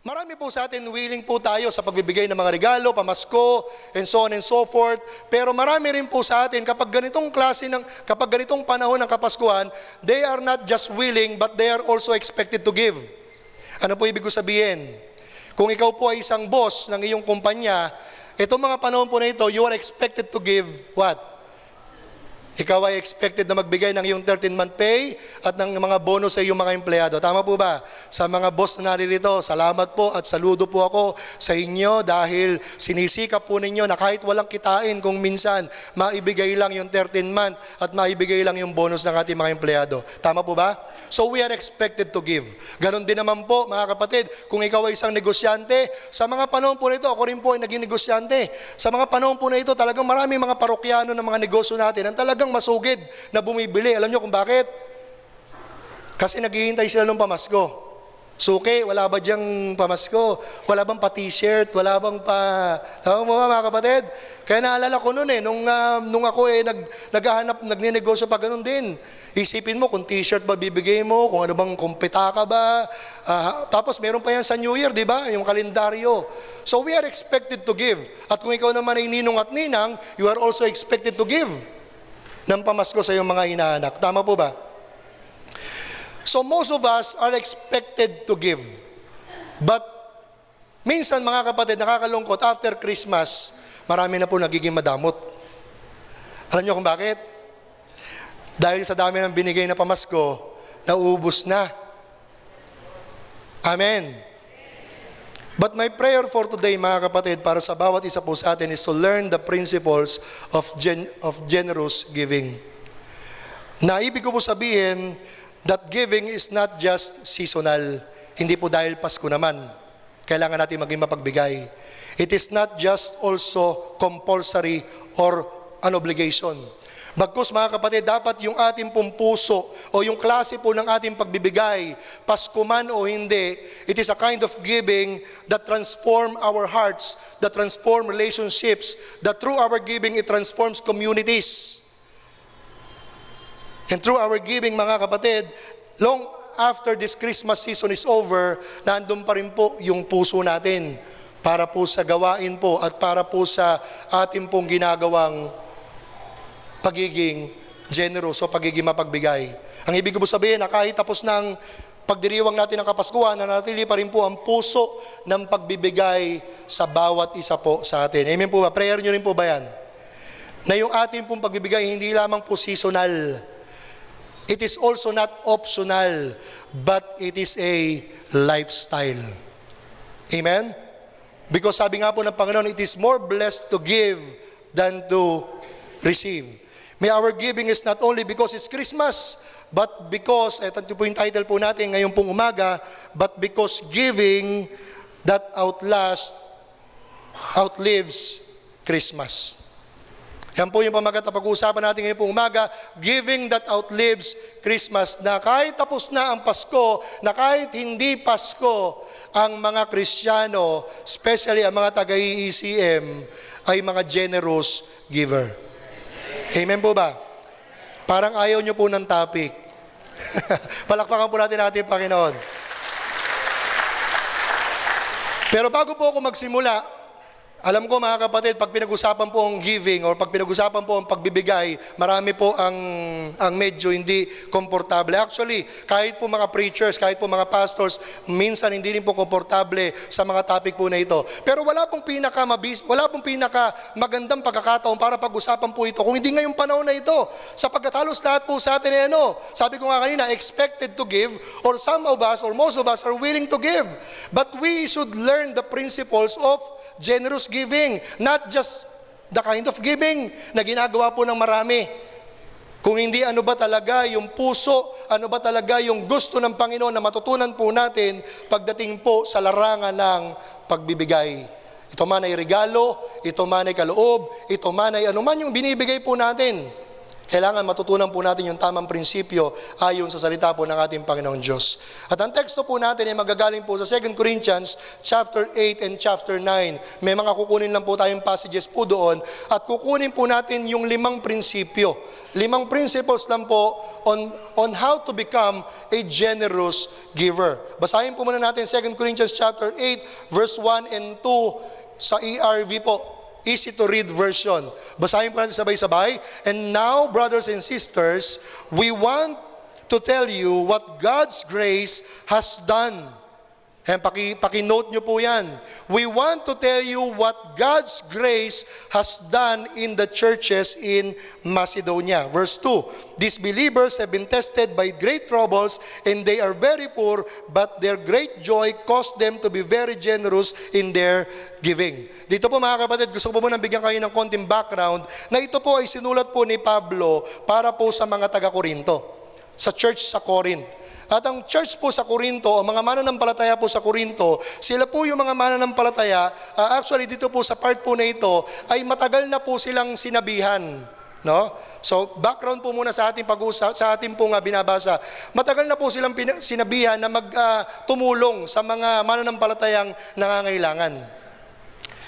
Marami po sa atin willing po tayo sa pagbibigay ng mga regalo, pamasko, and so on and so forth. Pero marami rin po sa atin kapag ganitong panahon ng Kapaskuhan, they are not just willing but they are also expected to give. Ano po ibig ko sabihin? Kung ikaw po ay isang boss ng iyong kumpanya, itong mga panahon po na ito, you are expected to give what? Ikaw ay expected na magbigay ng iyong 13-month pay at ng mga bonus sa iyong mga empleyado. Tama po ba? Sa mga boss na naririto, salamat po at saludo po ako sa inyo dahil sinisikap po ninyo na kahit walang kitain kung minsan maibigay lang yung 13-month at maibigay lang yung bonus ng ating mga empleyado. Tama po ba? So we are expected to give. Ganon din naman po mga kapatid, kung ikaw ay isang negosyante, sa mga panahon po na ito, ako rin po ay naging negosyante. Sa mga panahon po na ito, talagang marami mga parokyano ng mga negosyo natin ang talagang masugid na bumibili. Alam nyo kung bakit? Kasi naghihintay sila ng pamasko. Suki, wala ba diyang pamasko? Wala bang pa-t-shirt? Wala bang pa... Tama mo ba mga kapatid? Kaya naalala ko noon nung ako naghahanap, nagninegosyo pa ganun din. Isipin mo kung t-shirt ba bibigay mo, kung ano bang kumpita ka ba. Tapos meron pa yan sa New Year, di ba? Yung kalendaryo. So we are expected to give. At kung ikaw naman ay ninong at ninang, you are also expected to give ng pamasko sa iyong mga inaanak. Tama po ba? So most of us are expected to give. But minsan mga kapatid, nakakalungkot, after Christmas, marami na po nagiging madamot. Alam niyo kung bakit? Dahil sa dami ng binigay na pamasko, nauubos na. Amen. But my prayer for today, mga kapatid, para sa bawat isa po sa atin is to learn the principles of generous giving. Na ibig ko po sabihin that giving is not just seasonal. Hindi po dahil Pasko naman, kailangan natin maging mapagbigay. It is not just also compulsory or an obligation. Bagkus mga kapatid, dapat yung ating pong puso o yung klase po ng ating pagbibigay, Pasko man o hindi, it is a kind of giving that transform our hearts, that transform relationships, that through our giving, it transforms communities. And through our giving mga kapatid, long after this Christmas season is over, nandun pa rin po yung puso natin para po sa gawain po at para po sa ating pong ginagawang pagiging generous o pagiging mapagbigay. Ang ibig ko sabihin na kahit tapos ng pagdiriwang natin ng Kapaskuhan, nanatili pa rin po ang puso ng pagbibigay sa bawat isa po sa atin. Amen po ba? Prayer nyo rin po ba yan? Na yung ating pong pagbibigay hindi lamang po seasonal. It is also not optional, but it is a lifestyle. Amen? Because sabi nga po ng Panginoon, it is more blessed to give than to receive. May our giving is not only because it's Christmas, but because, ito po yung title po natin ngayong pong umaga, but because giving that outlives Christmas. Yan po yung pamagat na pag-uusapan natin ngayong pong umaga, giving that outlives Christmas, na kahit tapos na ang Pasko, na kahit hindi Pasko, ang mga Kristiyano, especially ang mga taga-ECM, ay mga generous giver. Amen po ba? Parang ayaw nyo po ng topic. Palakpakan po natin ating Panginoon. Pero bago po ako magsimula, alam ko mga kapatid, pag pinag-usapan po ang giving or pag pinag-usapan po ang pagbibigay, marami po ang medyo hindi komportable. Actually, kahit po mga preachers, kahit po mga pastors, minsan hindi rin po komportable sa mga topic po na ito. Pero wala pong pinaka magandang pagkakataon para pag-usapan po ito kung hindi ngayong panahon na ito. Sapagkat halos lahat po sa atin sabi ko nga kanina, expected to give, or some of us or most of us are willing to give. But we should learn the principles of generous giving, not just the kind of giving na ginagawa po ng marami. Kung hindi, ano ba talaga yung puso, ano ba talaga yung gusto ng Panginoon na matutunan po natin pagdating po sa larangan ng pagbibigay. Ito man ay regalo, ito man ay kaloob, ito man ay anuman yung binibigay po natin. Kailangan matutunan po natin yung tamang prinsipyo ayon sa salita po ng ating Panginoong Diyos. At ang teksto po natin ay magagaling po sa 2 Corinthians chapter 8 and chapter 9. May mga kukunin lang po tayong passages po doon at kukunin po natin yung 5 prinsipyo. 5 principles lang po on how to become a generous giver. Basahin po muna natin 2 Corinthians chapter 8 verse 1 and 2 sa ERV po. Easy to read version. Basahin po natin sabay-sabay. And now, brothers and sisters, we want to tell you what God's grace has done. Ayan, paki-note nyo po yan. We want to tell you what God's grace has done in the churches in Macedonia. Verse 2, these believers have been tested by great troubles and they are very poor, but their great joy caused them to be very generous in their giving. Dito po mga kapatid, gusto ko po muna bigyan kayo ng konting background na ito po ay sinulat po ni Pablo para po sa mga taga-Korinto, sa church sa Corinth. At ang church po sa Korinto, o mga mananampalataya po sa Korinto, sila po yung mga mananampalataya, actually dito po sa part po na ito, ay matagal na po silang sinabihan. No? So, background po muna sa ating pag-uusap, sa ating pong binabasa. Matagal na po silang sinabihan na tumulong sa mga mananampalatayang nangangailangan.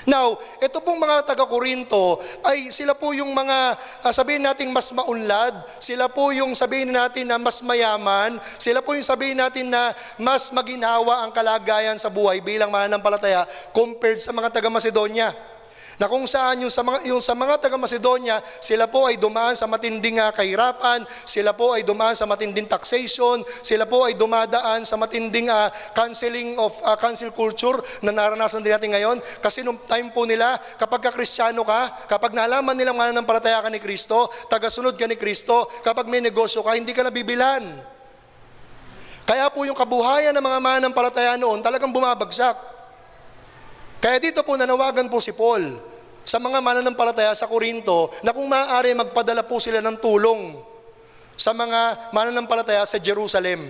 Now, ito pong mga taga-Korinto ay sila po yung mga sabihin natin mas maunlad, sila po yung sabihin natin na mas mayaman, sila po yung sabihin natin na mas maginhawa ang kalagayan sa buhay bilang mananampalataya compared sa mga taga-Macedonia. Na kung saan yung sa mga taga-Macedonia, sila po ay dumaan sa matinding kahirapan, sila po ay dumaan sa matinding taxation, sila po ay dumadaan sa matinding cancel culture na naranasan din natin ngayon. Kasi nung time po nila, kapag ka-Kristiyano ka, kapag naalaman nilang mananampalataya ka ni Kristo, tagasunod ka ni Kristo, kapag may negosyo ka, hindi ka nabibilan. Kaya po yung kabuhayan ng mga mananampalataya noon talagang bumabagsak. Kaya dito po nanawagan po si Paul sa mga mananampalataya sa Korinto na kung maaari magpadala po sila ng tulong sa mga mananampalataya sa Jerusalem.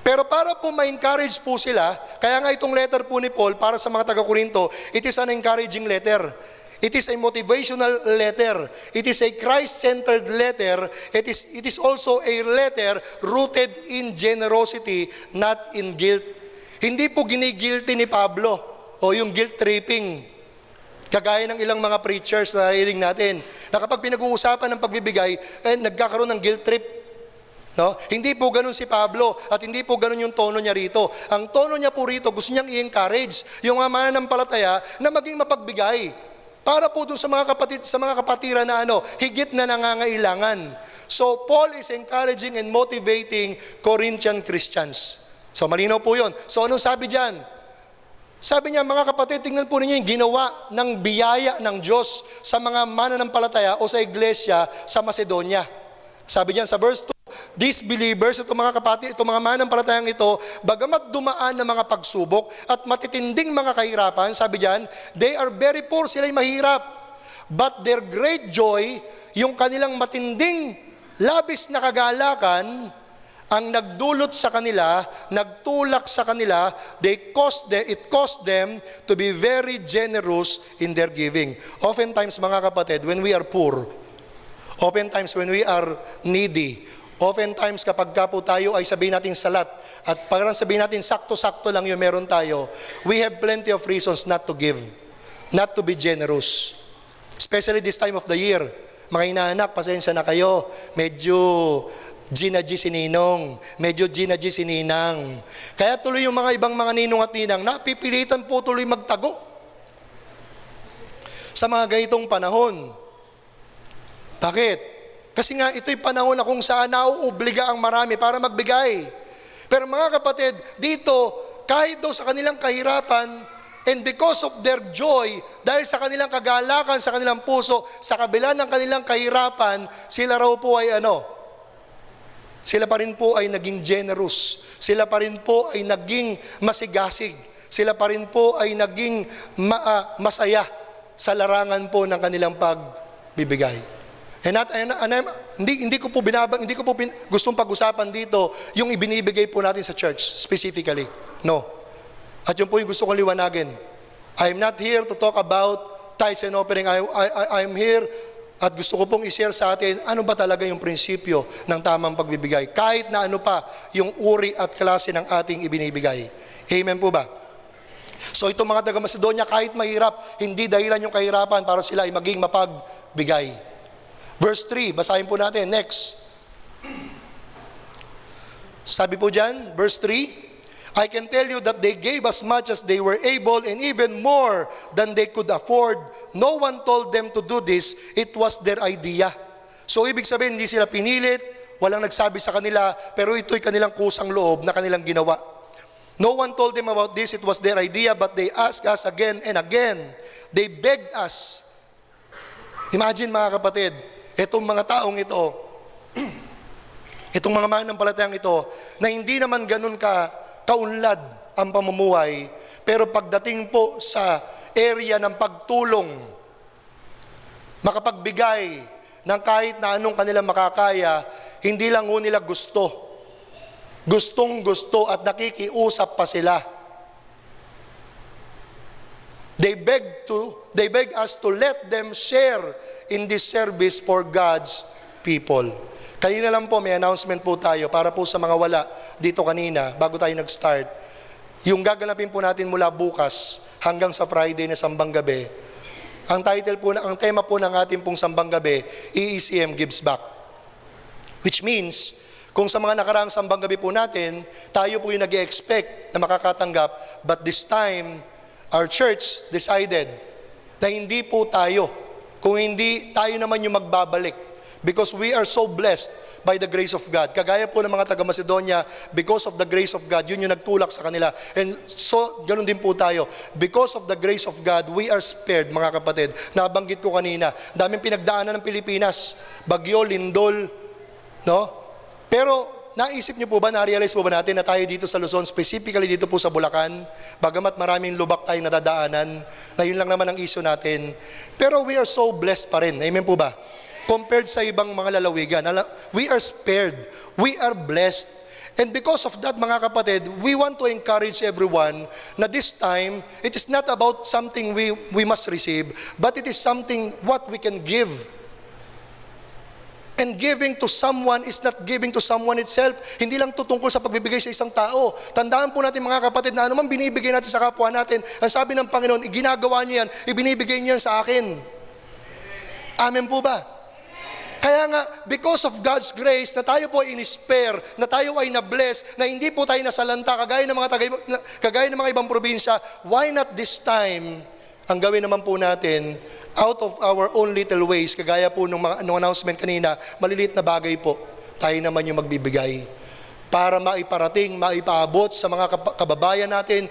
Pero para po ma-encourage po sila, kaya nga itong letter po ni Paul para sa mga taga-Korinto, it is an encouraging letter. It is a motivational letter. It is a Christ-centered letter. It is also a letter rooted in generosity, not in guilt. Hindi po ginigilty ni Pablo o yung guilt tripping, kagaya ng ilang mga preachers na narinig natin, na kapag pinag-uusapan ng pagbibigay, nagkakaroon ng guilt trip. No? Hindi po ganun si Pablo at hindi po ganun yung tono niya rito. Ang tono niya po rito, gusto niyang i-encourage yung mga mananampalataya na maging mapagbigay para po dun sa mga kapatiran na higit na nangangailangan. So Paul is encouraging and motivating Corinthian Christians. So malinaw po yun. So anong sabi diyan? Sabi niya, mga kapatid, tingnan po ninyo yung ginawa ng biyaya ng Diyos sa mga mananampalataya o sa iglesia sa Macedonia. Sabi niya sa verse 2, these believers, itong mga kapatid, itong mga mananampalatayang ito, bagamat dumaan ng mga pagsubok at matitinding mga kahirapan, sabi diyan, they are very poor, sila'y mahirap. But their great joy, yung kanilang matinding labis na kagalakan, ang nagdulot sa kanila, nagtulak sa kanila, it caused them to be very generous in their giving. Oftentimes, mga kapatid, when we are poor, oftentimes when we are needy, oftentimes kapag po tayo ay sabihin natin salat, at parang sabihin natin sakto-sakto lang yung meron tayo, we have plenty of reasons not to give, not to be generous. Especially this time of the year. Mga inaanak, pasensya na kayo, medyo Gina G si Ninong, medyo Gina G si Ninang. Kaya tuloy yung mga ibang mga ninong at ninang, napipilitan po tuloy magtago sa mga ganitong panahon. Bakit? Kasi nga ito'y panahon na kung saan nauobliga ang marami para magbigay. Pero mga kapatid, dito, kahit daw sa kanilang kahirapan, and because of their joy, dahil sa kanilang kagalakan, sa kanilang puso, sa kabila ng kanilang kahirapan, sila raw po ay sila pa rin po ay naging generous. Sila pa rin po ay naging masigasig. Sila pa rin po ay naging masaya sa larangan po ng kanilang pagbibigay. Hindi ko po gustong pag-usapan dito yung ibinibigay po natin sa church specifically. No. At yun po yung gusto kong liwanagin. I am not here to talk about tithes and offering. I'm here At gusto ko pong i-share sa atin, ano ba talaga yung prinsipyo ng tamang pagbibigay? Kahit na ano pa yung uri at klase ng ating ibinibigay. Amen po ba? So itong mga taga Macedonia, kahit mahirap, hindi dahilan yung kahirapan para sila ay maging mapagbigay. Verse 3, basahin po natin. Next. Sabi po dyan, verse 3, I can tell you that they gave as much as they were able and even more than they could afford. No one told them to do this. It was their idea. So ibig sabihin, hindi sila pinilit, walang nagsabi sa kanila, pero ito'y kanilang kusang loob na kanilang ginawa. No one told them about this. It was their idea, but they asked us again and again. They begged us. Imagine mga kapatid, itong mga taong ito, itong mga manampalatayang ito, na hindi naman ganun kaunlad ang pamumuhay, pero pagdating po sa area ng pagtulong, makapagbigay ng kahit na anong kanilang makakaya, hindi lang ho nila gustong-gusto at nakikiusap pa sila. They beg us to let them share in this service for God's people. Kanina lang po, may announcement po tayo para po sa mga wala dito kanina, bago tayo nag-start. Yung gaganapin po natin mula bukas hanggang sa Friday na Sambang Gabi. Ang tema po ng ating pong Sambang Gabi, EECM Gives Back. Which means, kung sa mga nakaraang Sambang Gabi po natin, tayo po yung nag-expect na makakatanggap, but this time, our church decided na hindi po tayo, kung hindi tayo naman yung magbabalik. Because we are so blessed by the grace of God. Kagaya po ng mga taga-Macedonia, because of the grace of God, yun yung nagtulak sa kanila. And so, ganun din po tayo. Because of the grace of God, we are spared, mga kapatid. Nabanggit ko kanina, daming pinagdaanan ng Pilipinas. Bagyo, lindol, no? Pero, naisip niyo po ba, na-realize po ba natin na tayo dito sa Luzon, specifically dito po sa Bulacan, bagamat maraming lubak tayong nadadaanan, na yun lang naman ang issue natin. Pero we are so blessed pa rin. Amen po ba? Compared sa ibang mga lalawigan, we are spared, we are blessed. And because of that, mga kapatid, we want to encourage everyone na this time, it is not about something we must receive, but it is something what we can give. And giving to someone is not giving to someone itself. Hindi lang tutungkol sa pagbibigay sa isang tao. Tandaan po natin mga kapatid na anumang binibigay natin sa kapwa natin, ang sabi ng Panginoon, ginagawa niyo yan, ibinibigay niyo yan sa akin. Amen po ba? Kaya nga, because of God's grace, na tayo po ay in-spare, na tayo ay na-bless, na hindi po tayo nasalanta, kagaya ng mga ibang probinsya, why not this time, ang gawin naman po natin, out of our own little ways, kagaya po nung announcement kanina, maliliit na bagay po, tayo naman yung magbibigay. Para maiparating, maipaabot sa mga kababayan natin,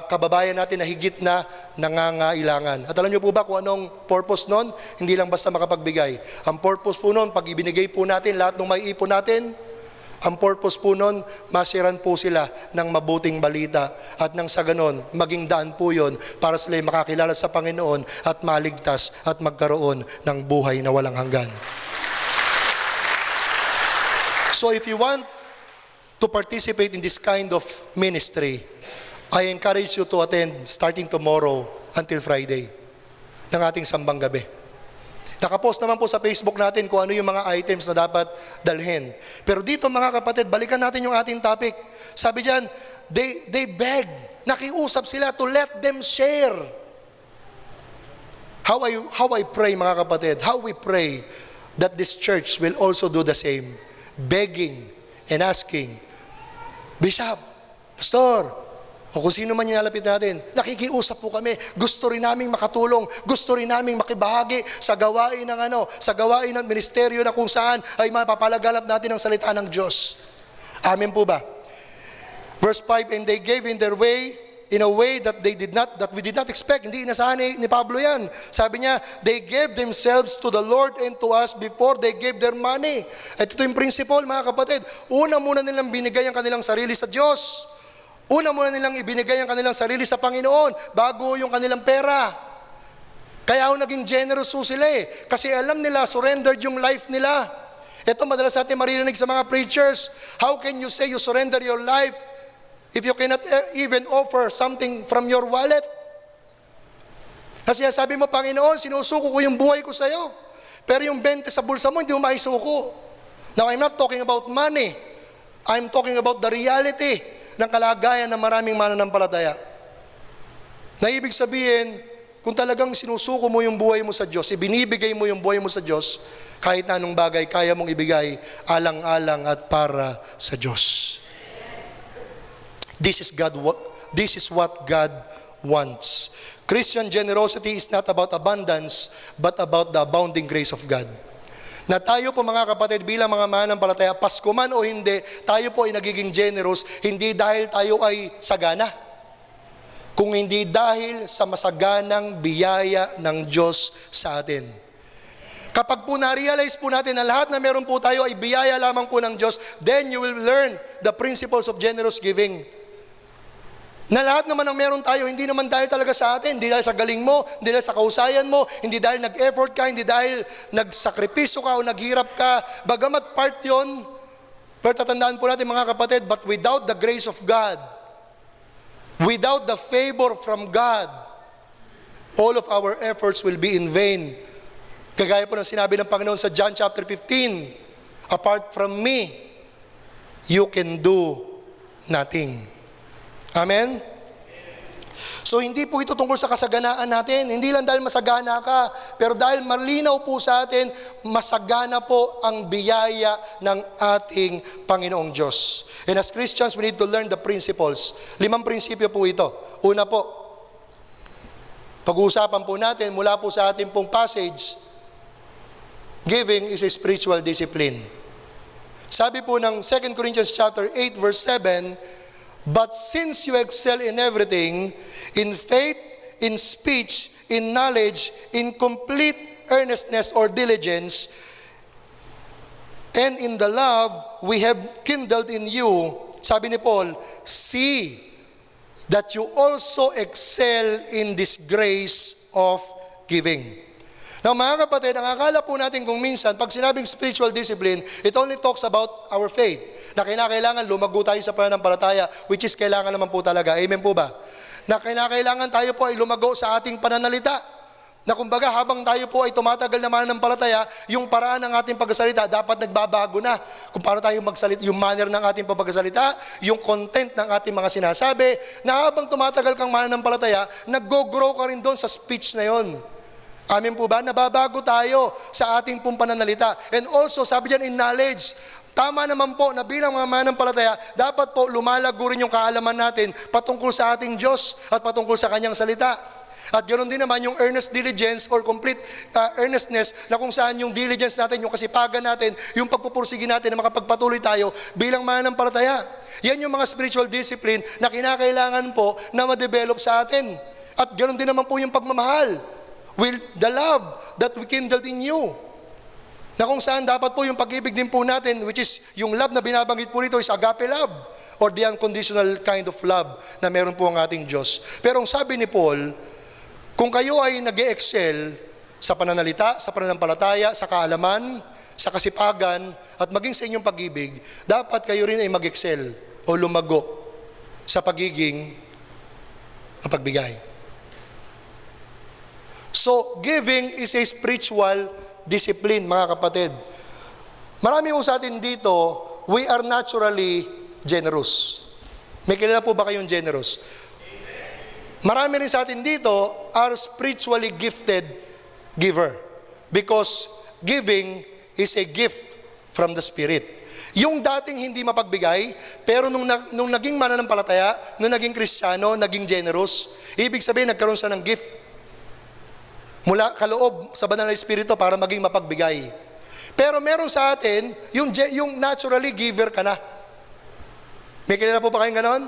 kababayan natin na higit na nangangailangan. At alam niyo po ba kung anong purpose nun? Hindi lang basta makapagbigay. Ang purpose po nun, pag ibinigay po natin, lahat ng maiipon natin, ang purpose po nun, masiran po sila ng mabuting balita. At nang sa ganon, maging daan po yun para sila makakilala sa Panginoon at maligtas at magkaroon ng buhay na walang hanggan. So if you want to participate in this kind of ministry, I encourage you to attend starting tomorrow until Friday ng ating Sambang Gabi. Nakapost naman po sa Facebook natin kung ano yung mga items na dapat dalhin. Pero dito mga kapatid, balikan natin yung ating topic. Sabi diyan, they beg, nakiusap sila to let them share. How I pray mga kapatid, how we pray that this church will also do the same. Begging and asking, Bishop, Pastor, o kung sino man yung nalapit natin, nakikiusap po kami, gusto rin naming makatulong, gusto rin naming makibahagi sa gawain ng ministeryo na kung saan ay mapapalaganap natin ang salita ng Diyos. Amen po ba? Verse 5, and they gave in a way that we did not expect. Hindi inasahan ni Pablo yan. Sabi niya, they gave themselves to the Lord and to us before they gave their money. At ito yung principle, mga kapatid. Una muna nilang binigay ang kanilang sarili sa Diyos. Una muna nilang ibinigay ang kanilang sarili sa Panginoon bago yung kanilang pera. Kaya naging generous sila eh. Kasi alam nila, surrendered yung life nila. Ito madalas natin maririnig sa mga preachers. How can you say you surrender your life if you cannot even offer something from your wallet? Kasi sabi mo, Panginoon, sinusuko ko yung buhay ko sa'yo. Pero yung 20 sa bulsa mo, hindi mo maisuko. Now, I'm not talking about money. I'm talking about the reality ng kalagayan ng maraming mananampalataya. Na ibig sabihin, kung talagang sinusuko mo yung buhay mo sa Diyos, ibinibigay mo yung buhay mo sa Diyos, kahit na anong bagay, kaya mong ibigay alang-alang at para sa Diyos. This is what God wants. Christian generosity is not about abundance, but about the abounding grace of God. Na tayo po mga kapatid, bilang mga mananampalataya, Pasko man o hindi, tayo po ay nagiging generous, hindi dahil tayo ay sagana, kung hindi dahil sa masaganang biyaya ng Diyos sa atin. Kapag po na-realize po natin na lahat na meron po tayo ay biyaya lamang po ng Diyos, then you will learn the principles of generous giving. Na lahat naman ang meron tayo, hindi naman dahil talaga sa atin, hindi dahil sa galing mo, hindi dahil sa kausayan mo, hindi dahil nag-effort ka, hindi dahil nagsakripisyo ka o naghirap ka, bagamat part yun, pero tatandaan po natin mga kapatid, but without the grace of God, without the favor from God, all of our efforts will be in vain. Kagaya po ng sinabi ng Panginoon sa John chapter 15, apart from me, you can do nothing. Amen? So hindi po ito tungkol sa kasaganaan natin. Hindi lang dahil masagana ka, pero dahil malinaw po sa atin, masagana po ang biyaya ng ating Panginoong Diyos. And as Christians, we need to learn the principles. 5 prinsipyo po ito. Una po, pag-uusapan po natin mula po sa ating pong passage, giving is a spiritual discipline. Sabi po ng 2 Corinthians chapter 8 verse 7, but since you excel in everything, in faith, in speech, in knowledge, in complete earnestness or diligence, and in the love we have kindled in you, sabi ni Paul, see that you also excel in this grace of giving. Now mga kapatid, ang akala po natin kung minsan, pag sinabing spiritual discipline, it only talks about our faith. Na kinakailangan lumago tayo sa pananampalataya, which is kailangan naman po talaga. Amen po ba? Na kinakailangan tayo po ay lumago sa ating pananalita. Na kumbaga habang tayo po ay tumatagal na mananampalataya, yung paraan ng ating pagsasalita dapat nagbabago na. Kung paano tayo magsalita, yung manner ng ating pagsasalita, yung content ng ating mga sinasabi, na habang tumatagal kang mananampalataya, nag-grow ka rin doon sa speech na yon. Amen po ba? Nababago tayo sa ating pong pananalita. And also, sabi diyan in knowledge, tama naman po na bilang mga mananampalataya, dapat po lumalago rin yung kaalaman natin patungkol sa ating Diyos at patungkol sa Kanyang salita. At ganoon din naman yung earnest diligence or complete earnestness na kung saan yung diligence natin, yung kasipagan natin, yung pagpupursige natin na makapagpatuloy tayo bilang mananampalataya. Yan yung mga spiritual discipline na kinakailangan po na ma-develop sa atin. At ganoon din naman po yung pagmamahal. The love that we kindled in you. Na kung saan dapat po yung pag-ibig din po natin, which is yung love na binabanggit po rito is agape love or the unconditional kind of love na meron po ang ating Diyos. Pero ang sabi ni Paul, kung kayo ay nag-e-excel sa pananalita, sa pananampalataya, sa kaalaman, sa kasipagan, at maging sa inyong pag-ibig, dapat kayo rin ay mag-excel o lumago sa pagiging mapagbigay. So, giving is a spiritual discipline, mga kapatid. Marami po sa atin dito, we are naturally generous. May kilala po ba kayong generous? Marami rin sa atin dito are spiritually gifted giver. Because giving is a gift from the Spirit. Yung dating hindi mapagbigay, pero nung naging mananampalataya, nung naging Kristiyano, naging generous, ibig sabihin nagkaroon siya ng gift mula kaloob sa banal na Espiritu para maging mapagbigay. Pero meron sa atin, yung naturally giver ka na. May kilala po ba kayong ganon?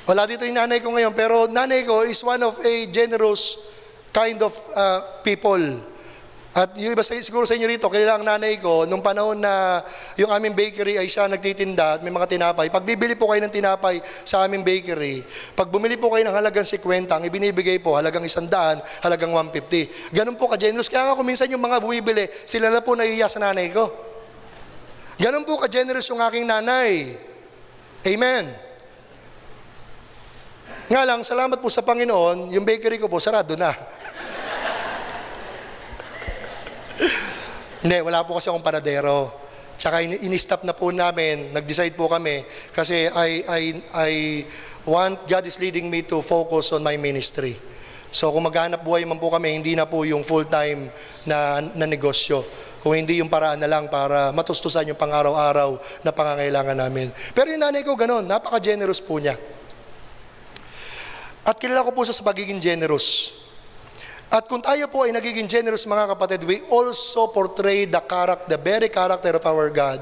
Wala dito yung nanay ko ngayon, pero nanay ko is one of a generous kind of people. At yung iba siguro sa inyo rito, kilala ang nanay ko, nung panahon na yung aming bakery ay siya nagtitinda at may mga tinapay. Pag bibili po kayo ng tinapay sa aming bakery, pag bumili po kayo ng halagang 50, ang ibinibigay po halagang 100, halagang 150. Ganun po ka-generous. Kaya nga kung minsan yung mga bumibili, sila na po nahihiya sa nanay ko. Ganun po ka-generous yung aking nanay. Amen. Nga lang, salamat po sa Panginoon, yung bakery ko po, sarado na. Hindi, wala po kasi akong panadero. Tsaka in-stop na po namin, nag-decide po kami, kasi I want, God is leading me to focus on my ministry. So kung maghanap buhay man po kami, hindi na po yung full-time na negosyo. Kung hindi yung paraan na lang para matustusan yung pang-araw-araw na pangangailangan namin. Pero yung nanay ko ganun, napaka-generous po niya. At kilala ko po siya sa pagiging generous. At kung tayo po ay nagiging generous, mga kapatid, we also portray the very character of our God.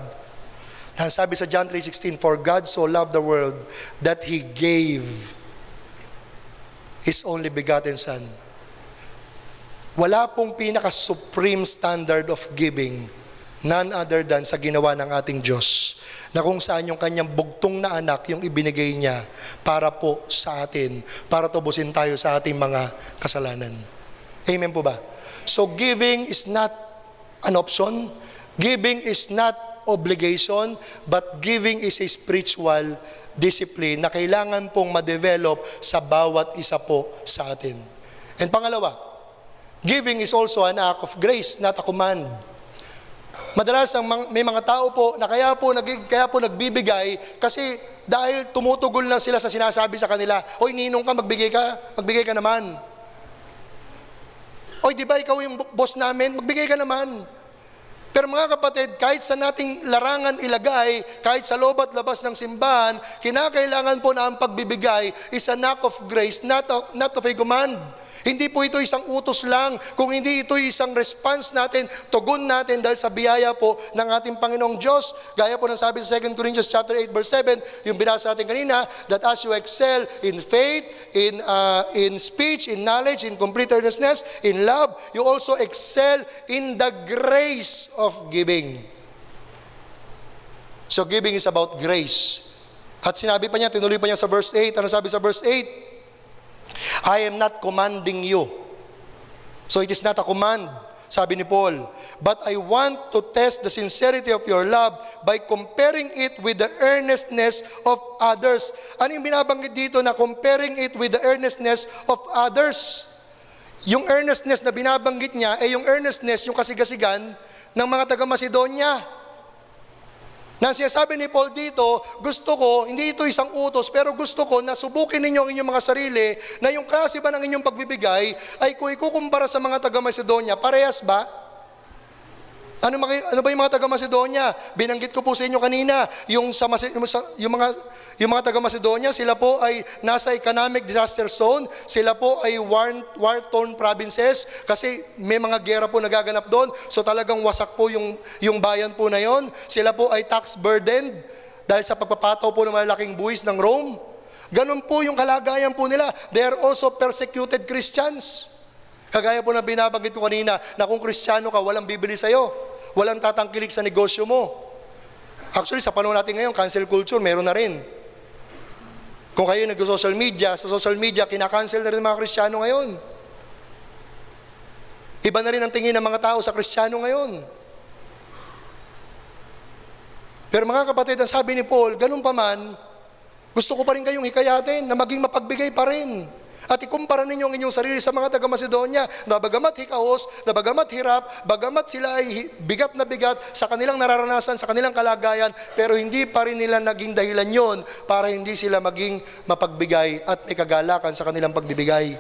Ang sabi sa John 3:16, "For God so loved the world that He gave His only begotten Son." Wala pong pinaka-supreme standard of giving, none other than sa ginawa ng ating Diyos, na kung saan yung kanyang bugtong na anak yung ibinigay niya para po sa atin, para tubusin tayo sa ating mga kasalanan. Amen po ba? So giving is not an option, giving is not obligation, but giving is a spiritual discipline na kailangan pong ma-develop sa bawat isa po sa atin. And pangalawa, giving is also an act of grace, not a command. Madalas may mga tao po na kaya po nagbibigay kasi dahil tumutugol lang sila sa sinasabi sa kanila, "Hoy, ninong ka, magbigay ka naman. Oy, di ba ikaw yung boss namin, magbigay ka naman." Pero mga kapatid, kahit sa nating larangan ilagay, kahit sa loob at labas ng simbahan, kinakailangan po na ang pagbibigay is an act of grace, not of a command. Hindi po ito isang utos lang, kung hindi ito isang response natin, tugon natin dahil sa biyaya po ng ating Panginoong Diyos. Gaya po ng sabi sa 2 Corinthians chapter 8 verse 7, yung binasa natin kanina, that as you excel in faith, in speech, in knowledge, in complete earnestness, in love, you also excel in the grace of giving. So giving is about grace. At sinabi pa niya, tinuloy pa niya sa verse 8, ano sabi sa verse 8? "I am not commanding you." So it is not a command, sabi ni Paul. "But I want to test the sincerity of your love by comparing it with the earnestness of others." Ano yung binabanggit dito na comparing it with the earnestness of others? Yung earnestness na binabanggit niya ay yung earnestness, yung kasigasigan ng mga taga-Macedonia. Na sinasabi ni Paul dito, gusto ko, hindi ito isang utos, pero gusto ko na subukin ninyo ang inyong mga sarili na yung klase ba ng inyong pagbibigay ay kung ikukumpara sa mga taga-Macedonia, parehas ba? Ano ba yung mga taga-Macedonia? Binanggit ko po sa inyo kanina, yung mga taga-Macedonia, sila po ay nasa economic disaster zone, sila po ay war-torn provinces, kasi may mga gera po nagaganap doon, so talagang wasak po yung bayan po na yon. Sila po ay tax burdened, dahil sa pagpapataw po ng malalaking buwis ng Rome. Ganun po yung kalagayan po nila. They are also persecuted Christians. Kagaya po na binabanggit ko kanina, na kung Kristiyano ka, walang bibili sa'yo. Walang tatangkilik sa negosyo mo. Actually, sa panahon natin ngayon, cancel culture, meron na rin. Kung kayo nag-social media, sa social media, kinakancel na rin mga Kristiyano ngayon. Iba na rin ang tingin ng mga tao sa Kristiyano ngayon. Pero mga kapatid, ang sabi ni Paul, ganun pa man, gusto ko pa rin kayong hikayatin na maging mapagbigay pa rin. At ikumpara ninyo ang inyong sarili sa mga taga-Macedonia na bagamat hikaos, na bagamat hirap, bagamat sila ay bigat na bigat sa kanilang nararanasan, sa kanilang kalagayan, pero hindi pa rin nila naging dahilan yon para hindi sila maging mapagbigay at may kagalakan sa kanilang pagbibigay.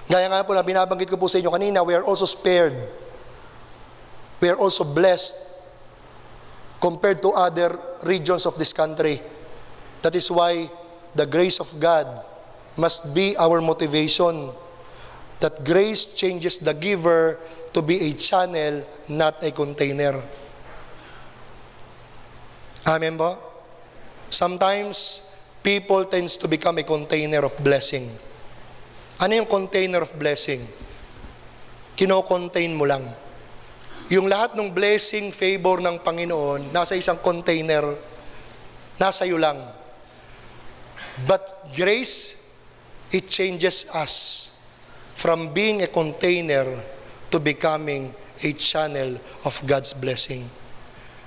Gaya nga po na binabanggit ko po sa inyo kanina, we are also spared. We are also blessed compared to other regions of this country. That is why the grace of God must be our motivation. That grace changes the giver to be a channel, not a container. Amen ba? Sometimes, people tends to become a container of blessing. Ano yung container of blessing? Kino-contain mo lang. Yung lahat ng blessing, favor ng Panginoon, nasa isang container, nasa iyo lang. But grace, it changes us from being a container to becoming a channel of God's blessing.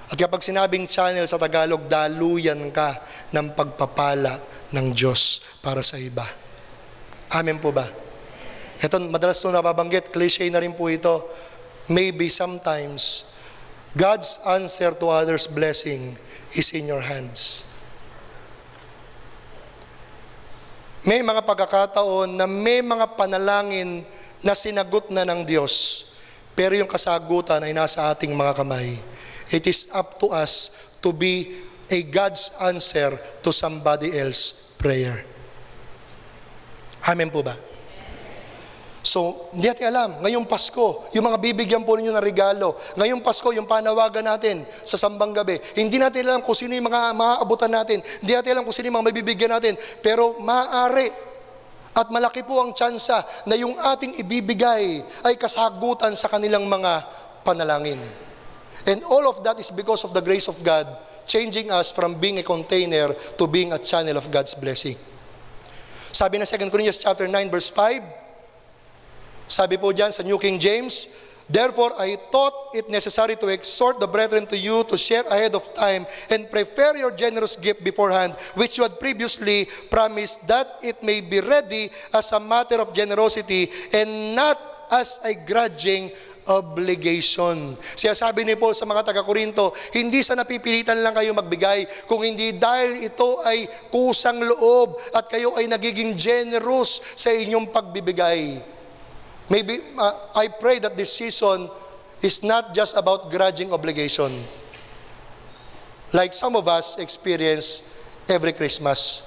At kapag sinabing channel sa Tagalog, daluyan ka ng pagpapala ng Diyos para sa iba. Amen po ba? Ito, madalas ito nababanggit, cliche na rin po ito. Maybe sometimes, God's answer to others' blessing is in your hands. May mga pagkakataon na may mga panalangin na sinagot na ng Diyos, pero yung kasagutan ay nasa ating mga kamay. It is up to us to be a God's answer to somebody else's prayer. Amen po ba? So, hindi natin alam, ngayong Pasko, yung mga bibigyan po ninyo na regalo, ngayong Pasko, yung panawagan natin sa sambang gabi, hindi natin alam kung sino yung mga maaabutan natin, hindi natin alam kung sino yung mga mabibigyan natin, pero maaari at malaki po ang tsansa na yung ating ibibigay ay kasagutan sa kanilang mga panalangin. And all of that is because of the grace of God, changing us from being a container to being a channel of God's blessing. Sabi ng 2 Corinthians chapter 9 verse 5, sabi po dyan sa New King James, therefore I thought it necessary to exhort the brethren to you to share ahead of time and prepare your generous gift beforehand, which you had previously promised, that it may be ready as a matter of generosity and not as a grudging obligation. Siya sabi ni Paul sa mga taga-Korinto, hindi sa napipilitan lang kayo magbigay, kung hindi dahil ito ay kusang loob at kayo ay nagiging generous sa inyong pagbibigay. Maybe, I pray that this season is not just about grudging obligation. Like some of us experience every Christmas,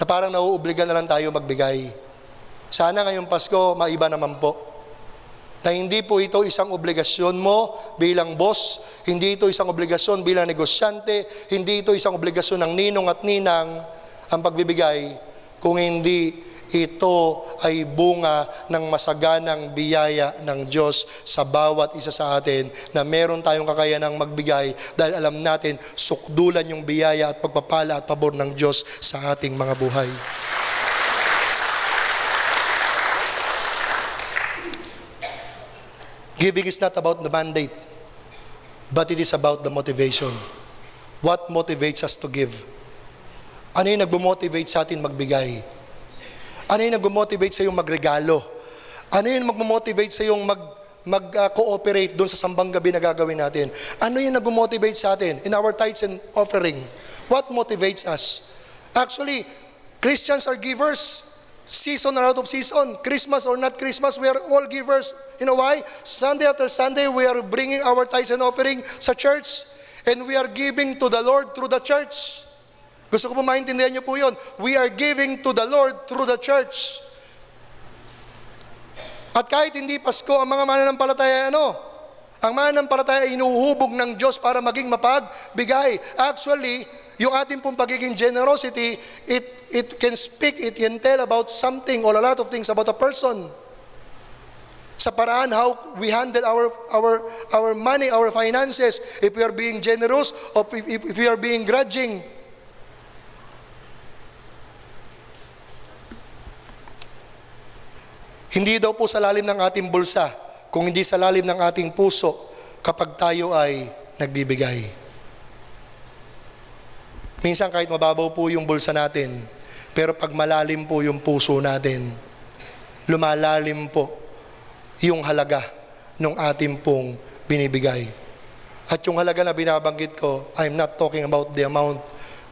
na parang nauubligan na lang tayo magbigay. Sana ngayong Pasko, maiba naman po. Na hindi po ito isang obligasyon mo bilang boss, hindi ito isang obligasyon bilang negosyante, hindi ito isang obligasyon ng ninong at ninang ang pagbibigay, kung hindi ito ay bunga ng masaganang biyaya ng Diyos sa bawat isa sa atin, na meron tayong kakayanang magbigay dahil alam natin sukdulan yung biyaya at pagpapala at pabor ng Diyos sa ating mga buhay. Giving is not about the mandate, but it is about the motivation. What motivates us to give? Ano yung nagmo-motivate sa atin magbigay? Ano yung nag-motivate sa iyong magregalo? Ano yung mag-motivate sa iyong mag-cooperate doon sa sambang gabi na gagawin natin? Ano yung nag-motivate sa atin in our tithes and offering? What motivates us? Actually, Christians are givers. Season or out of season, Christmas or not Christmas, we are all givers. You know why? Sunday after Sunday, we are bringing our tithes and offering sa church, and we are giving to the Lord through the church. Gusto ko po maintindihan niyo po yun. We are giving to the Lord through the church. At kahit hindi Pasko, ang mga mananampalataya, ang mananampalataya ay inuhubog ng Diyos para maging mapagbigay. Actually, yung ating pong pagiging generosity, it can speak, it can tell about something or a lot of things about a person. Sa paraan how we handle our money, our finances, if we are being generous or if we are being grudging. Hindi daw po sa lalim ng ating bulsa, kung hindi sa lalim ng ating puso kapag tayo ay nagbibigay. Minsan kahit mababaw po yung bulsa natin, pero pag malalim po yung puso natin, lumalalim po yung halaga ng ating pong binibigay. At yung halaga na binabanggit ko, I'm not talking about the amount,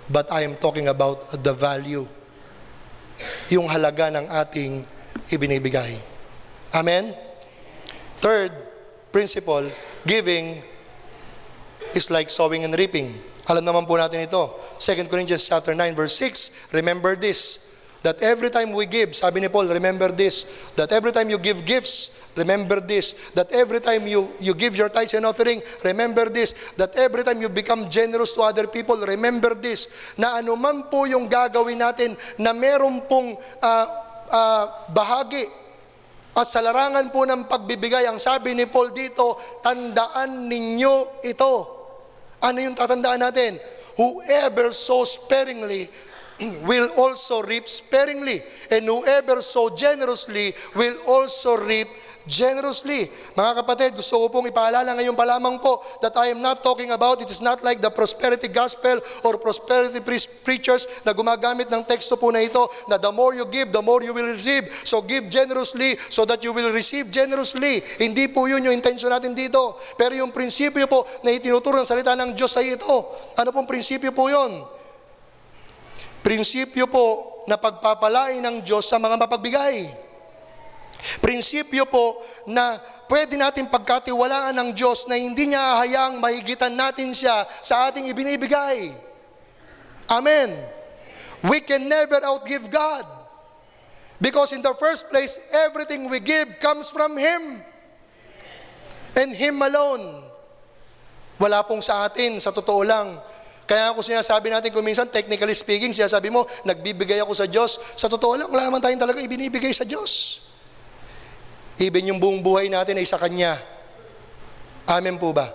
but I am talking about the value. Yung halaga ng ating ibinibigay. Amen? Third principle, giving is like sowing and reaping. Alam naman po natin ito. 2 Corinthians chapter 9 verse 6, remember this, that every time we give, sabi ni Paul, remember this, that every time you give gifts, remember this, that every time you give your tithes and offering, remember this, that every time you become generous to other people, remember this, na anuman po yung gagawin natin na meron pong bahagi at sa larangan po ng pagbibigay, ang sabi ni Paul dito, tandaan ninyo ito. Ano yung tatandaan natin? Whoever sows sparingly will also reap sparingly, and whoever sows generously will also reap generously. Mga kapatid, gusto ko pong ipaalala ngayon pa lamang po that I am not talking about, it is not like the prosperity gospel or prosperity preachers na gumagamit ng teksto po na ito, na the more you give, the more you will receive. So give generously so that you will receive generously. Hindi po yun yung intention natin dito. Pero yung prinsipyo po na itinuturo ng salita ng Diyos ay ito. Ano pong prinsipyo po yun? Prinsipyo po na pagpapalain ng Diyos sa mga mapagbigay. Prinsipyo po na pwede natin pagkatiwalaan ng Diyos na hindi niya hahayaang mahigitan natin siya sa ating ibinibigay. Amen. We can never outgive God. Because in the first place, everything we give comes from Him. And Him alone. Wala pong sa atin, sa totoo lang. Kaya ako sinasabi natin kung minsan, technically speaking, sinasabi mo, nagbibigay ako sa Diyos. Sa totoo lang, wala naman tayong talaga ibinibigay sa Diyos. Even yung buong buhay natin ay sa Kanya. Amen po ba?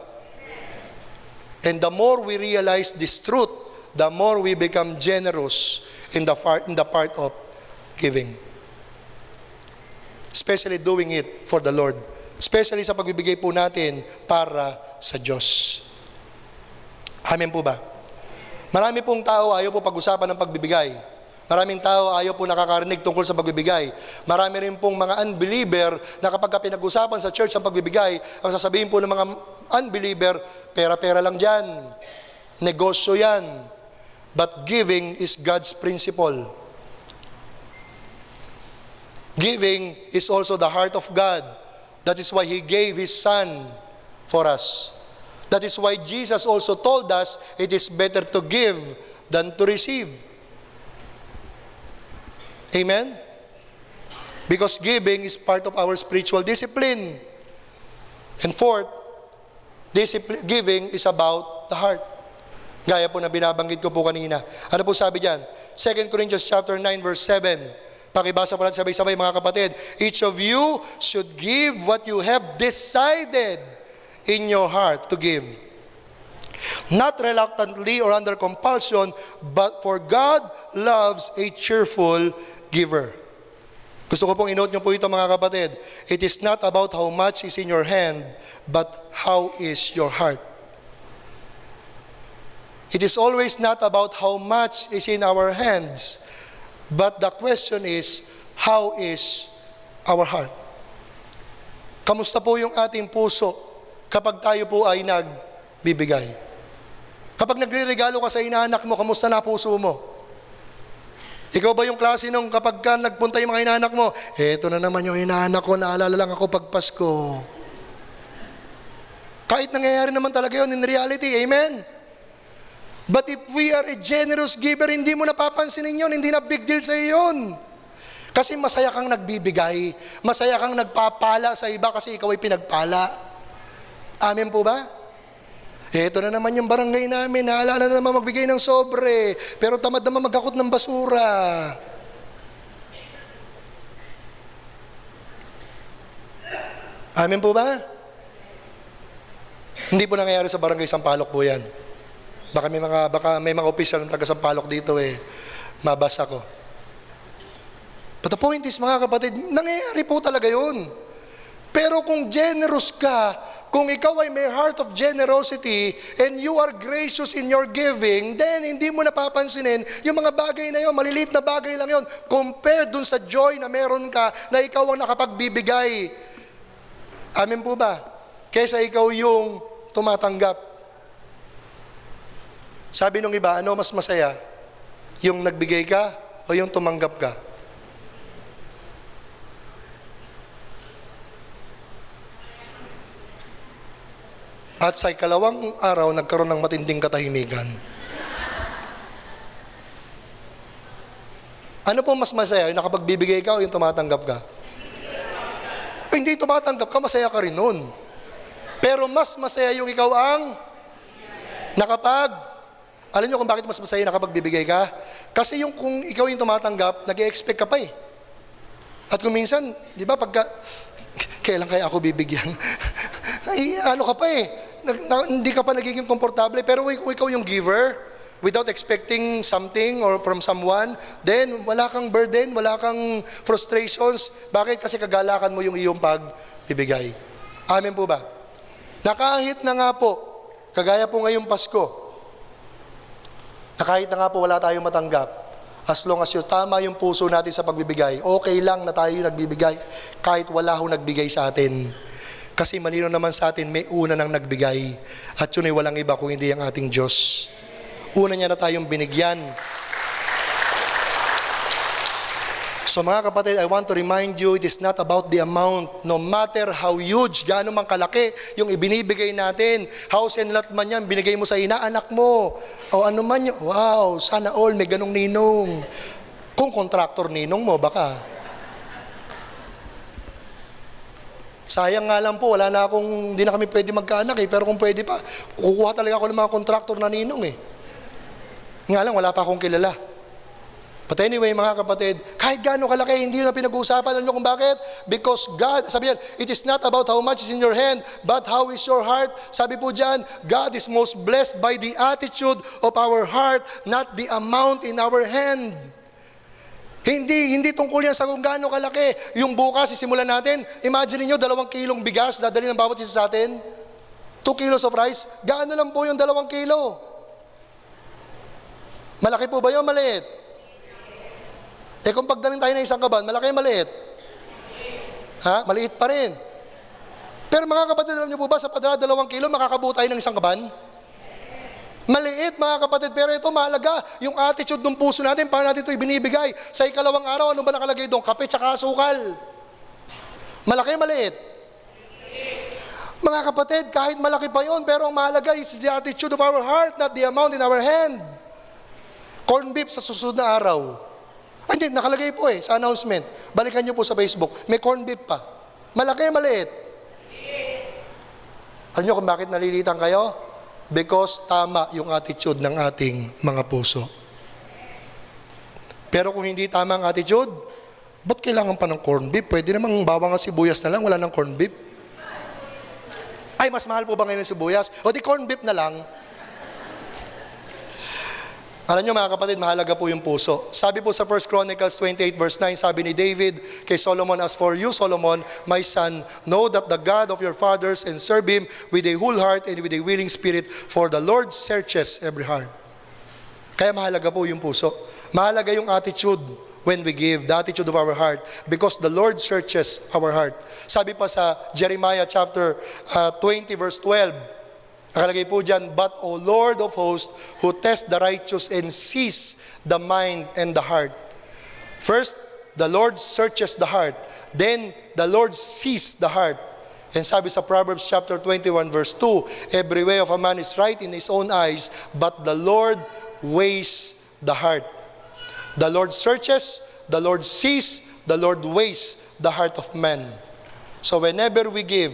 And the more we realize this truth, the more we become generous in the part of giving. Especially doing it for the Lord. Especially sa pagbibigay po natin para sa Diyos. Amen po ba? Marami pong tao ayaw po pag-usapan ng pagbibigay. Maraming tao ayaw po nakakarinig tungkol sa pagbibigay. Marami rin pong mga unbeliever na kapag pinag-usapan sa church ang pagbibigay, ang sasabihin po ng mga unbeliever, pera-pera lang dyan. Negosyo yan. But giving is God's principle. Giving is also the heart of God. That is why He gave His Son for us. That is why Jesus also told us it is better to give than to receive. Amen? Because giving is part of our spiritual discipline. And fourth, giving is about the heart. Gaya po na binabanggit ko po kanina. Ano po sabi diyan? 2 Corinthians chapter 9 verse 7. Pakibasa po natin sabay-sabay mga kapatid. Each of you should give what you have decided in your heart to give. Not reluctantly or under compulsion, but for God loves a cheerful giver. Gusto ko pong i-note nyo po ito mga kapatid. It is not about how much is in your hand, but how is your heart. It is always not about how much is in our hands, but the question is, how is our heart? Kamusta po yung ating puso kapag tayo po ay nagbibigay? Kapag nagre-regalo ka sa inaanak mo, kamusta na puso mo? Ikaw ba yung klase nung kapag ka nagpunta yung mga inaanak mo, eto na naman yung inaanak ko, naalala lang ako pag Pasko. Kahit nangyayari naman talaga yun in reality, amen? But if we are a generous giver, hindi mo napapansinin yun, hindi na big deal sa iyo yun. Kasi masaya kang nagbibigay, masaya kang nagpapala sa iba kasi ikaw ay pinagpala. Amen po ba? Ito na naman yung barangay namin, naalala na naman magbigay ng sobre, pero tamad naman maghakot ng basura. Amen po ba? Hindi po nangyayari sa barangay Sampaloc po yan. Baka may mga opisyal ng taga Sampaloc dito mabasa ko. But the point is mga kapatid, nangyayari po talaga yun. Pero kung generous ka, kung ikaw ay may heart of generosity and you are gracious in your giving, then hindi mo napapansinin yung mga bagay na yun, maliliit na bagay lang yun, compared dun sa joy na meron ka na ikaw ang nakapagbibigay. Amen po ba? Kesa ikaw yung tumatanggap. Sabi nung iba, ano mas masaya? Yung nagbigay ka o yung tumanggap ka? At sa ikalawang araw, nagkaroon ng matinding katahimikan. Ano po mas masaya? Yung nakapagbibigay ka o yung tumatanggap ka? Hindi tumatanggap ka, masaya ka rin nun. Pero mas masaya yung ikaw ang alam nyo kung bakit mas masaya nakapagbibigay ka? Kasi yung kung ikaw yung tumatanggap, nag-i-expect ka pa eh. At kung minsan, di ba, kailan kaya ako bibigyan? Ay, ano ka pa eh. Hindi ka pa nagiging komportable. Pero kung ikaw yung giver, without expecting something or from someone, then wala kang burden, wala kang frustrations. Bakit? Kasi kagalakan mo yung iyong pagbibigay. Amen po ba? Na kahit na nga po, kagaya po ngayong Pasko, na kahit na nga po wala tayong matanggap, as long as yung tama yung puso natin sa pagbibigay, okay lang na tayo yung nagbibigay kahit wala hong nagbigay sa atin. Kasi malino naman sa atin, may una nang nagbigay. At yun ay walang iba kung hindi ang ating Diyos. Una niya na tayong binigyan. So mga kapatid, I want to remind you, it is not about the amount. No matter how huge, gaano man kalaki yung ibinibigay natin. House and lot man yan, binigay mo sa inaanak mo. O ano man yun, wow, sana all may ganong ninong. Kung contractor ninong mo, baka. Sayang nga lang po, wala na akong, hindi na kami pwede magkaanak eh. Pero kung pwede pa, kukuha talaga ako ng mga contractor na ninong eh. Nga lang, wala pa akong kilala. But anyway, mga kapatid, kahit gaano kalaki, hindi na pinag-uusapan. Alam nyo kung bakit? Because God, sabi yan, it is not about how much is in your hand, but how is your heart. Sabi po dyan, God is most blessed by the attitude of our heart, not the amount in our hand. Hindi tungkol yan sa kung gaano kalaki. Yung bukas, sisimulan natin, imagine niyo 2 kilong bigas, dadali ng bawat isa sa atin. 2 kilos of rice, gaano lang po yung 2 kilo? Malaki po ba yun? Maliit? Kung pagdaling tayo ng isang kaban, malaki maliit? Ha? Maliit pa rin. Pero mga kapatid, alam niyo po ba, sa padala 2 kilo, makakabuo tayo ng isang kaban? Maliit mga kapatid, pero ito mahalaga, yung attitude ng puso natin, paano natin ito ibinibigay. Sa ikalawang araw, ano ba nakalagay doon? Kape tsaka asukal. Malaki, maliit? Mga kapatid, kahit malaki pa yon, pero ang mahalaga is the attitude of our heart, not the amount in our hand. Corn beef sa susunod na araw. Hindi, nakalagay po sa announcement. Balikan nyo po sa Facebook. May corn beef pa. Malaki, maliit? Alam nyo kung bakit nalilitan kayo? Because tama yung attitude ng ating mga puso. Pero kung hindi tama ang attitude, ba't kailangan pa ng corn beef? Pwede namang bawang at sibuyas na lang, wala ng corn beef. Ay, mas mahal po ba ngayon ng sibuyas? O di corn beef na lang. Alam nyo mga kapatid, mahalaga po yung puso. Sabi po sa 1 Chronicles 28 verse 9, sabi ni David kay Solomon, as for you, Solomon, my son, know that the God of your fathers and serve Him with a whole heart and with a willing spirit, for the Lord searches every heart. Kaya mahalaga po yung puso. Mahalaga yung attitude when we give, the attitude of our heart, because the Lord searches our heart. Sabi pa sa Jeremiah chapter 20 verse 12, nakalagay po dyan, but O Lord of hosts, who test the righteous and sees the mind and the heart. First, the Lord searches the heart. Then, the Lord sees the heart. And sabi sa Proverbs chapter 21 verse 2, every way of a man is right in his own eyes, but the Lord weighs the heart. The Lord searches, the Lord sees, the Lord weighs the heart of man. So whenever we give,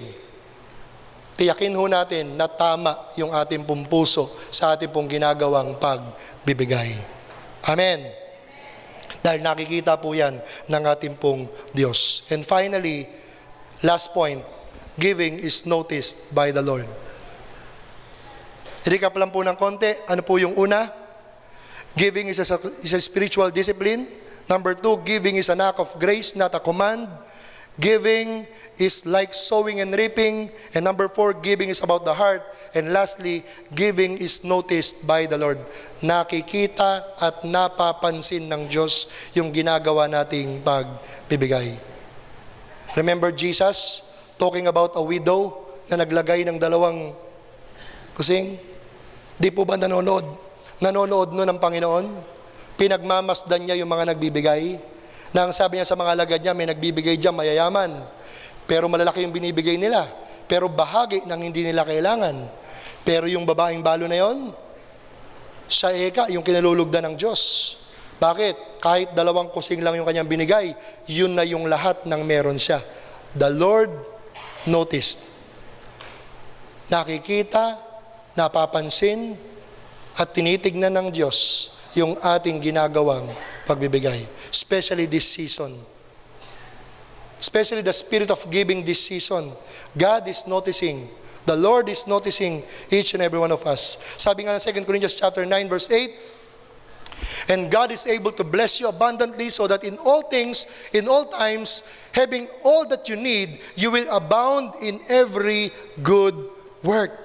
tiyakin ho natin na tama yung ating pong puso sa ating pong ginagawang pagbibigay. Amen. Dahil nakikita po yan ng ating pong Diyos. And finally, last point, giving is noticed by the Lord. I-recap lang po ng konti. Ano po yung una? Giving is a spiritual discipline. Number 2, giving is an act of grace, not a command. Giving is like sowing and reaping. And number 4, giving is about the heart. And lastly, giving is noticed by the Lord. Nakikita at napapansin ng Diyos yung ginagawa nating pagbibigay. Remember Jesus talking about a widow na naglagay ng 2 kusing? Di po ba nanonood? Nanonood nun ng Panginoon? Pinagmamasdan niya yung mga nagbibigay. Na ang sabi niya sa mga alagad niya, may nagbibigay dyan, mayayaman. Pero malalaki yung binibigay nila. Pero bahagi ng hindi nila kailangan. Pero yung babaeng balo na yon, siya yung kinalulugdan ng Diyos. Bakit? Kahit 2 kusing lang yung kanyang binigay, yun na yung lahat ng meron siya. The Lord noticed. Nakikita, napapansin, at tinitignan ng Diyos yung ating ginagawang pagbibigay. Especially this season. Especially the spirit of giving this season. God is noticing. The Lord is noticing each and every one of us. Sabi nga ng 2 Corinthians chapter 9 verse 8, And God is able to bless you abundantly so that in all things, in all times, having all that you need, you will abound in every good work.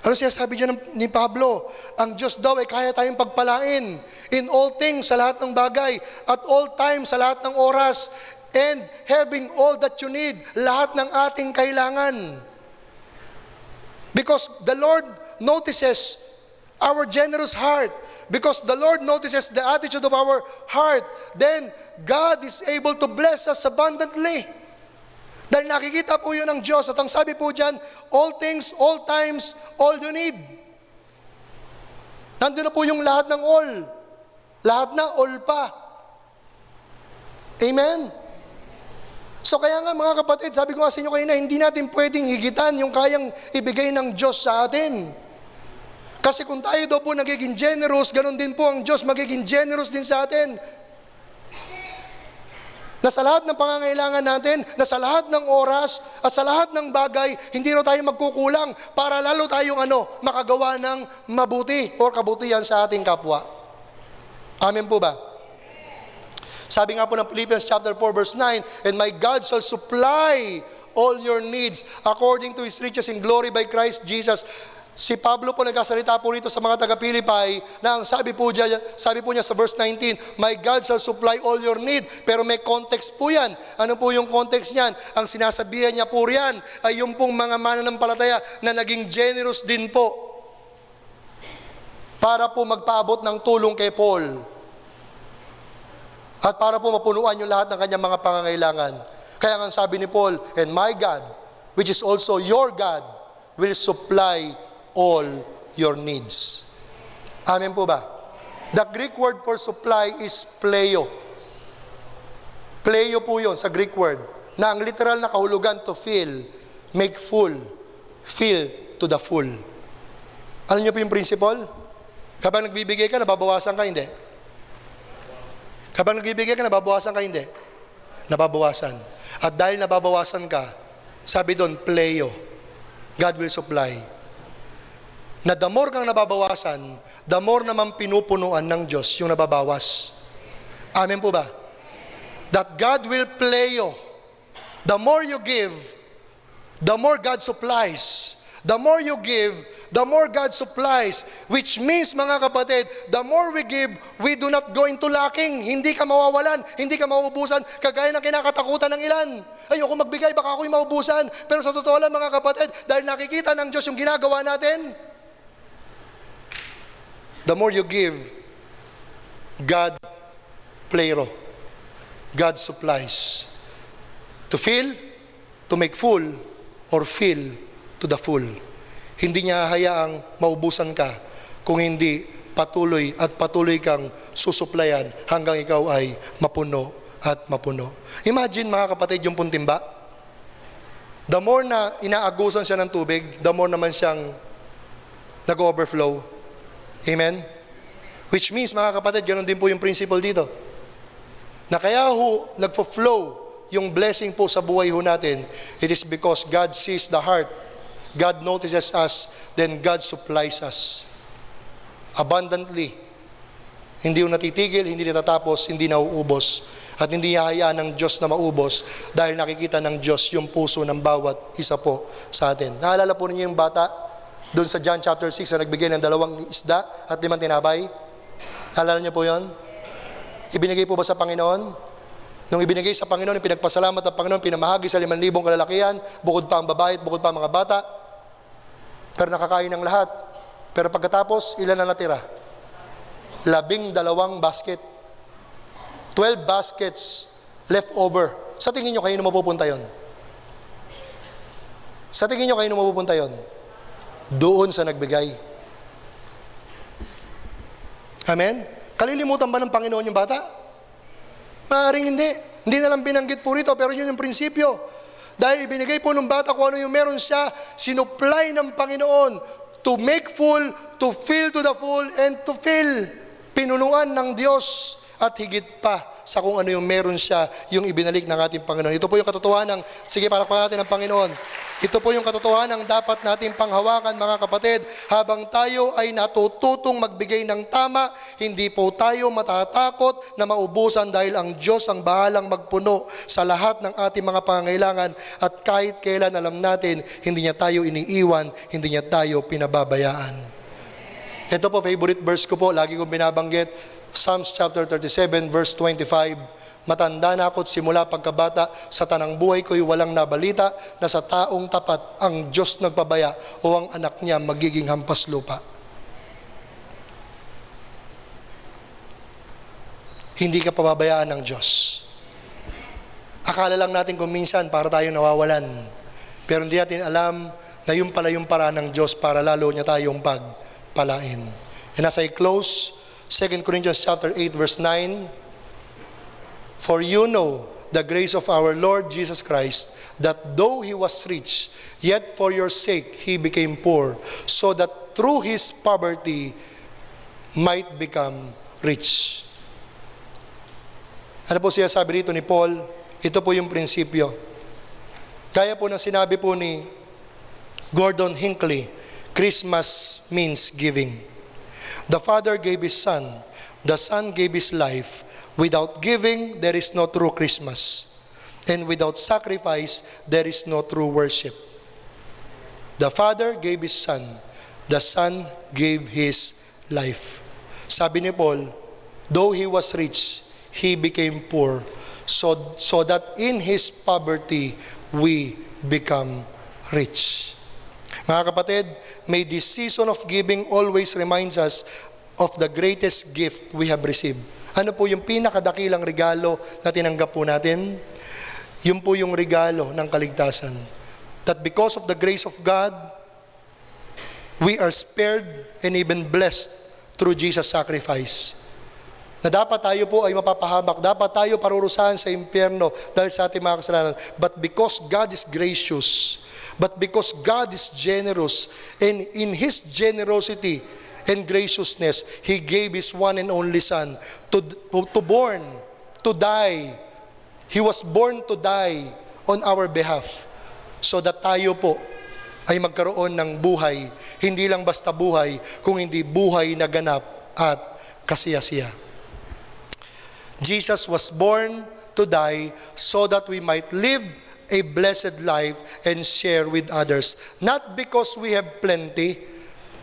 Ano siya sabi dyan ni Pablo? Ang Diyos daw ay kaya tayong pagpalain in all things, sa lahat ng bagay, at all times, sa lahat ng oras, and having all that you need, lahat ng ating kailangan. Because the Lord notices our generous heart. Because the Lord notices the attitude of our heart, then God is able to bless us abundantly. Dahil nakikita po yun ng Diyos. At ang sabi po dyan, all things, all times, all you need. Nandun na po yung lahat ng all. Lahat na, all pa. Amen? So kaya nga mga kapatid, sabi ko nga sa inyo kanina, hindi natin pwedeng higitan yung kayang ibigay ng Diyos sa atin. Kasi kung tayo daw po nagiging generous, ganun din po ang Diyos magiging generous din sa atin. Na sa lahat ng pangangailangan natin, na sa lahat ng oras, at sa lahat ng bagay, hindi na tayo magkukulang para lalo tayong makagawa ng mabuti o kabutihan sa ating kapwa. Amen po ba? Sabi nga po ng Philippians chapter 4 verse 9, and my God shall supply all your needs according to His riches in glory by Christ Jesus. Si Pablo po nagkasalita po rito sa mga taga-Pilipay na ang sabi po niya sa verse 19, my God shall supply all your need. Pero may context po yan. Ano po yung context niyan? Ang sinasabihan niya po riyan ay yung pong mga mananampalataya na naging generous din po para po magpaabot ng tulong kay Paul. At para po mapunuan yung lahat ng kanyang mga pangangailangan. Kaya nga sabi ni Paul, and my God, which is also your God, will supply all your needs. Amen po ba? The Greek word for supply is pleo. Pleo po yun sa Greek word. Na ang literal na kahulugan to fill, make full, fill to the full. Ano niyo po yung principle? Kapag nagbibigay ka, nababawasan ka, hindi? Kapag nagbibigay ka, nababawasan ka, hindi? Nababawasan. At dahil nababawasan ka, sabi doon, pleo. God will supply. Na the more kang nababawasan, the more naman pinupunuan ng Diyos yung nababawas. Amen po ba? That God will pleo. The more you give, the more God supplies. The more you give, the more God supplies. Which means, mga kapatid, the more we give, we do not go into lacking. Hindi ka mawawalan, hindi ka mauubusan, kagaya ng kinakatakutan ng ilan. Ayoko magbigay, baka ako'y maubusan. Pero sa totoo lang, mga kapatid, dahil nakikita ng Diyos yung ginagawa natin, the more you give, God plero. God supplies. To fill, to make full, or fill to the full. Hindi niya hayaang maubusan ka kung hindi patuloy at patuloy kang susuplayan hanggang ikaw ay mapuno at mapuno. Imagine mga kapatid yung puntimba. The more na inaagusan siya ng tubig, the more naman siyang nag-overflow. Amen? Which means, mga kapatid, ganoon din po yung principle dito. Na kaya nagfo-flow yung blessing po sa buhay natin, it is because God sees the heart. God notices us, then God supplies us. Abundantly. Hindi yung natitigil, hindi natatapos, hindi nauubos. At hindi hayaan ng Diyos na maubos dahil nakikita ng Diyos yung puso ng bawat isa po sa atin. Naalala po ninyo yung bata doon sa John chapter 6 na nagbigay ng 2 isda at 5 tinapay? Naalala niyo po yun? Ibinigay po ba sa Panginoon? Nung ibinigay sa Panginoon, pinagpasalamat ng Panginoon, pinamahagi sa 5,000 kalalakihan, bukod pa ang babae at bukod pa ang mga bata. Pero nakakain ng lahat. Pero pagkatapos, ilan na natira? 12 basket. 12 baskets left over. Sa tingin nyo, kayo na mapupunta yon? Sa tingin nyo, kayo na mapupunta yon? Doon sa nagbigay. Amen? Kalilimutan ba ng Panginoon yung bata? Maaaring hindi. Hindi na lang binanggit po rito, pero yun yung prinsipyo. Dahil ibinigay po ng bata kung ano yung meron siya, sinupply ng Panginoon to make full, to fill to the full, and to fill. Pinunuan ng Diyos at higit pa sa kung ano yung meron siya, yung ibinalik ng ating Panginoon. Ito po yung katotohanan. Sige, palakpakan natin ang Panginoon. Ito po yung katotohanan ang dapat nating panghawakan mga kapatid. Habang tayo ay natututong magbigay ng tama, hindi po tayo matatakot na maubusan dahil ang Diyos ang bahalang magpuno sa lahat ng ating mga pangangailangan at kahit kailan alam natin, hindi niya tayo iniiwan, hindi niya tayo pinababayaan. Ito po, favorite verse ko po, lagi kong binabanggit, Psalms chapter 37 verse 25. Matanda na ako't simula pagkabata, sa tanang buhay ko'y walang nabalita na sa taong tapat ang Diyos nagpabaya o ang anak niya magiging hampas lupa. Hindi ka pababayaan ng Diyos. Akala lang natin kung minsan para tayo nawawalan. Pero hindi natin alam na yun pala yung paraan ng Diyos para lalo niya tayong pagpalain. And as I close, 2 Corinthians chapter 8 verse 9, for you know the grace of our Lord Jesus Christ, that though He was rich, yet for your sake He became poor, so that through His poverty might become rich. Ano po siya sabi dito ni Paul? Ito po yung prinsipyo. Kaya po ng sinabi po ni Gordon Hinckley, Christmas means giving. The Father gave His Son, the Son gave His life. Without giving, there is no true Christmas. And without sacrifice, there is no true worship. The Father gave His Son. The Son gave His life. Sabi ni Paul, though He was rich, He became poor, so that in His poverty, we become rich. Mga kapatid, may this season of giving always reminds us of the greatest gift we have received. Ano po yung pinakadakilang regalo na tinanggap po natin? Yun po yung regalo ng kaligtasan. That because of the grace of God, we are spared and even blessed through Jesus' sacrifice. Na dapat tayo po ay mapapahamak, dapat tayo parurusahan sa impyerno dahil sa ating mga kasalanan. But because God is gracious, but because God is generous, and in His generosity and graciousness, He gave His one and only Son to die. He was born to die on our behalf so that tayo po ay magkaroon ng buhay, hindi lang basta buhay, kung hindi buhay na ganap at kasiyasiya. Jesus was born to die so that we might live a blessed life and share with others, not because we have plenty,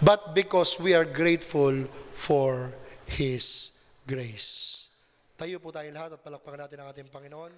but because we are grateful for His grace. Tayo po tayo lahat at palakpakan natin ang ating Panginoon.